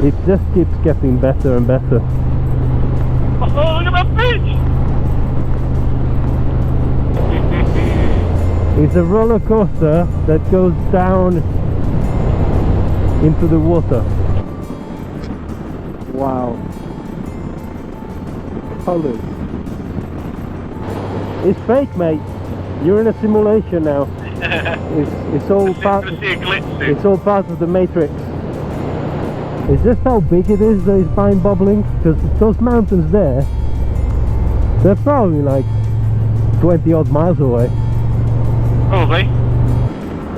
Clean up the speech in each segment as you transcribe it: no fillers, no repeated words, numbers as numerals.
It just keeps getting better and better. Oh, look at that bridge! It's a roller coaster that goes down into the water. Wow. Colours. It's fake, mate. You're in a simulation now. It's all part. It's all part of the Matrix. It's just how big it is that it's mind boggling, because those mountains there, they're probably like 20 odd miles away. Probably.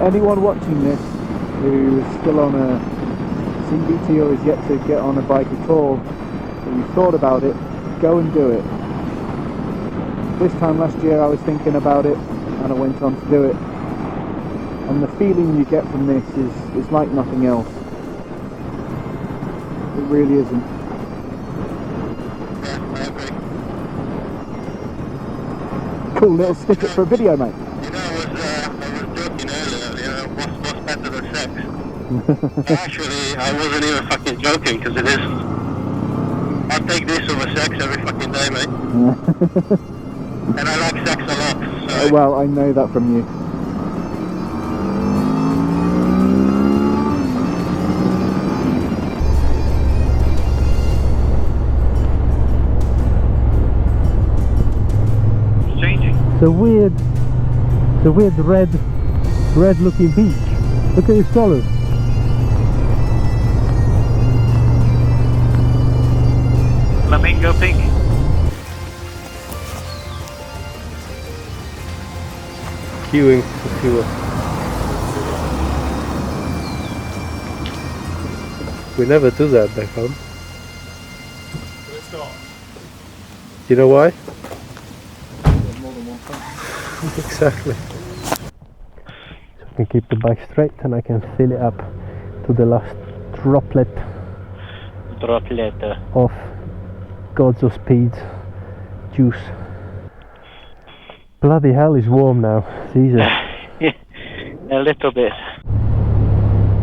Anyone watching this who is still on a CVT or is yet to get on a bike at all, and you thought about it, go and do it. This time last year I was thinking about it and I went on to do it, and the feeling you get from this is like nothing else. It really isn't. Yeah, I agree. Cool little snippet for a video, mate. You know, I was joking earlier, you know, what's better than sex? Actually, I wasn't even fucking joking, because it is. I'll take this over sex every fucking day, mate. And I like sex a lot, so. Well, I know that from you. It's changing. It's a weird red looking beach. Look at its colours. Flamingo pink. Queuing for fuel. We never do that back home. Let's go. You know why? More than one time. Exactly. So I can keep the bike straight and I can fill it up to the last droplet of Gods of Speed juice. Bloody hell, it's warm now. Jesus. A little bit.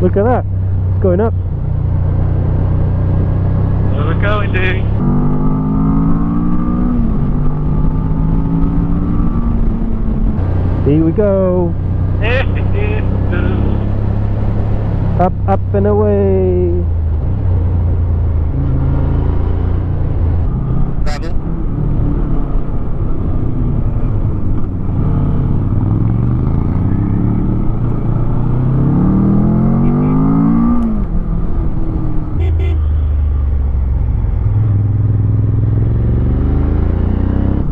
Look at that. It's going up. Where we're going, dude. Here we go. Up, up and away. Gravel.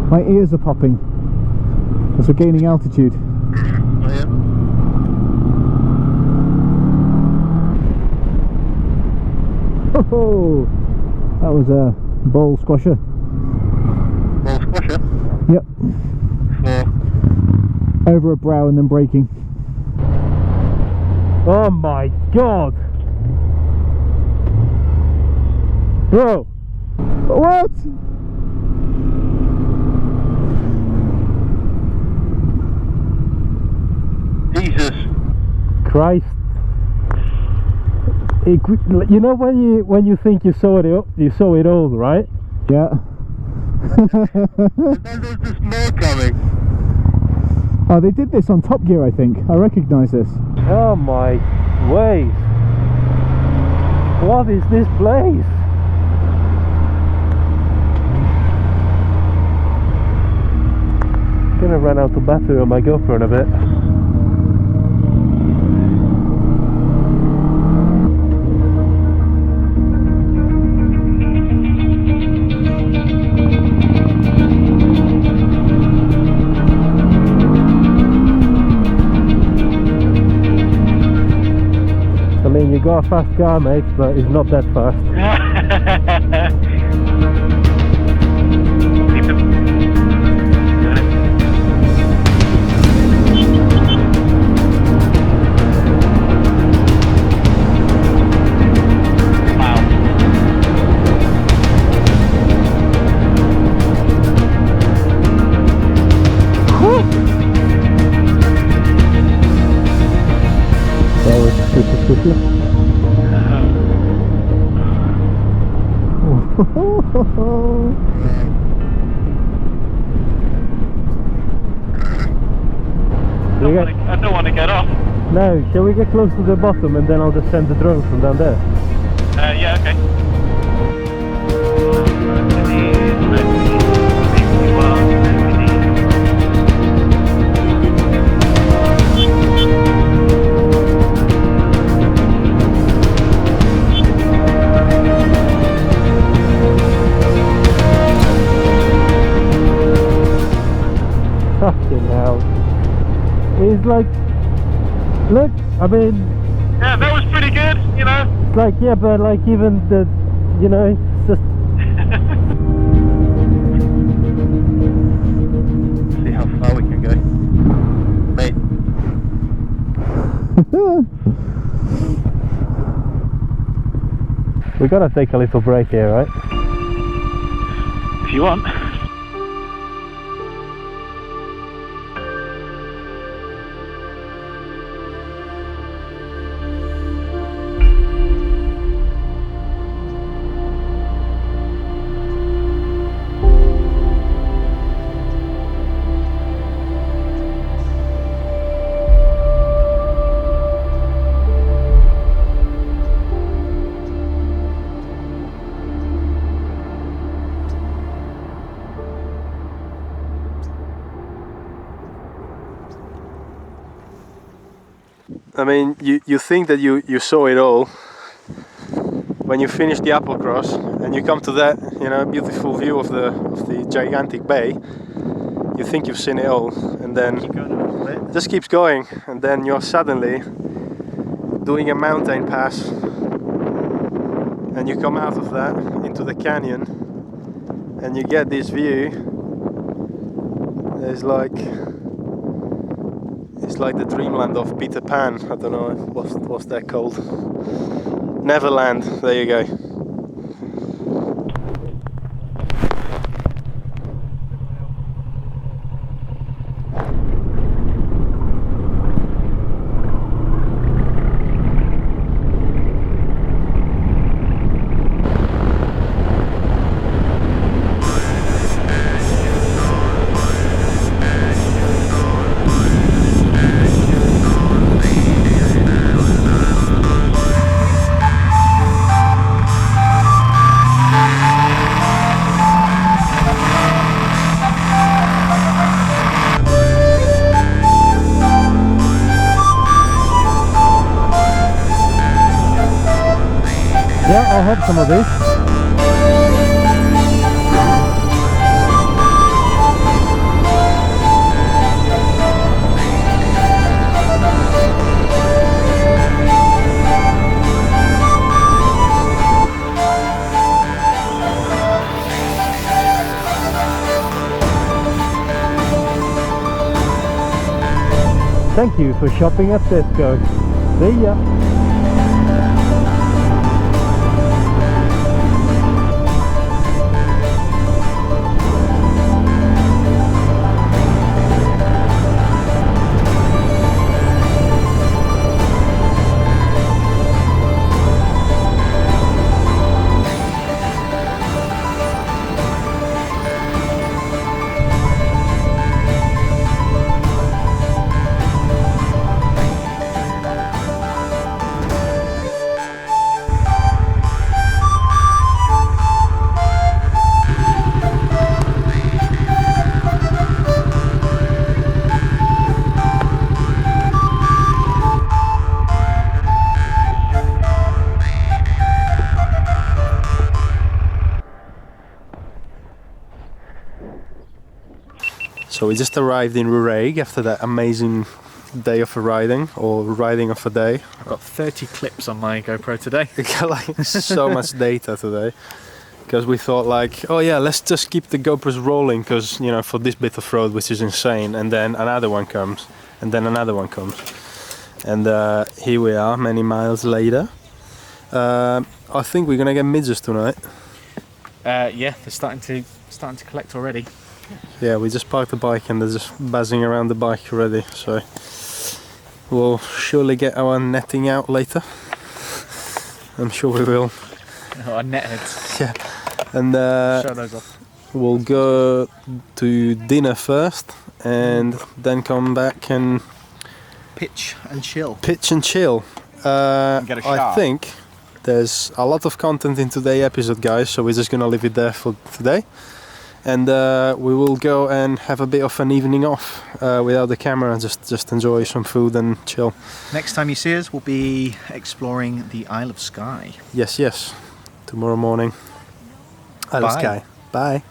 My ears are popping as we're gaining altitude. Oh, yeah. Oh, that was a ball squasher. Ball squasher. Yep. For. Over a brow and then braking. Oh my god. Bro. What? Jesus. Christ. You know when you think you saw it all, right? Yeah. And then there's this more coming. Oh, they did this on Top Gear, I think. I recognise this. Oh my ways. What is this place? Gonna run out of battery on my GoPro in a bit. I mean, you got a fast car, mate, but it's not that fast. That was super quickly. I don't want to get off. No, shall we get close to the bottom and then I'll just send the drone from down there? Yeah, okay. Fucking hell. It's like, look, I mean, Yeah, that was pretty good, you know. it's like, yeah, but like even the, you know, it's just, See how far we can go. Mate. we gotta take a little break here, right? If you want. I mean, you think that you saw it all when you finish the AppleCross and you come to that, you know, beautiful view of the gigantic bay. You think you've seen it all, and then it just keeps going, and then you're suddenly doing a mountain pass, and you come out of that into the canyon, and you get this view. It's like the dreamland of Peter Pan. I don't know what's that called. Neverland. There you go. Yeah, I'll have some of this. Thank you for shopping at Tesco. See ya. So we just arrived in Ruraig after that amazing day of riding, or riding of a day. I've got 30 clips on my GoPro today. We got like so much data today, because we thought like, oh yeah, let's just keep the GoPros rolling, because you know, for this bit of road, which is insane, and then another one comes, and then another one comes, and here we are many miles later. I think we're gonna get midges tonight. Yeah, they're starting to collect already. Yeah, we just parked the bike and they're just buzzing around the bike already, so we'll surely get our netting out later. I'm sure we will. Our net heads. Yeah, And Show those off. we'll go to dinner first, and then come back and Pitch and chill. pitch and chill. get a I shower. think there's a lot of content in today's episode, guys, so we're just gonna leave it there for today. And we will go and have a bit of an evening off without the camera and just enjoy some food and chill. Next time you see us, we'll be exploring the Isle of Skye. Yes, tomorrow morning. Isle of Bye. Skye. Bye.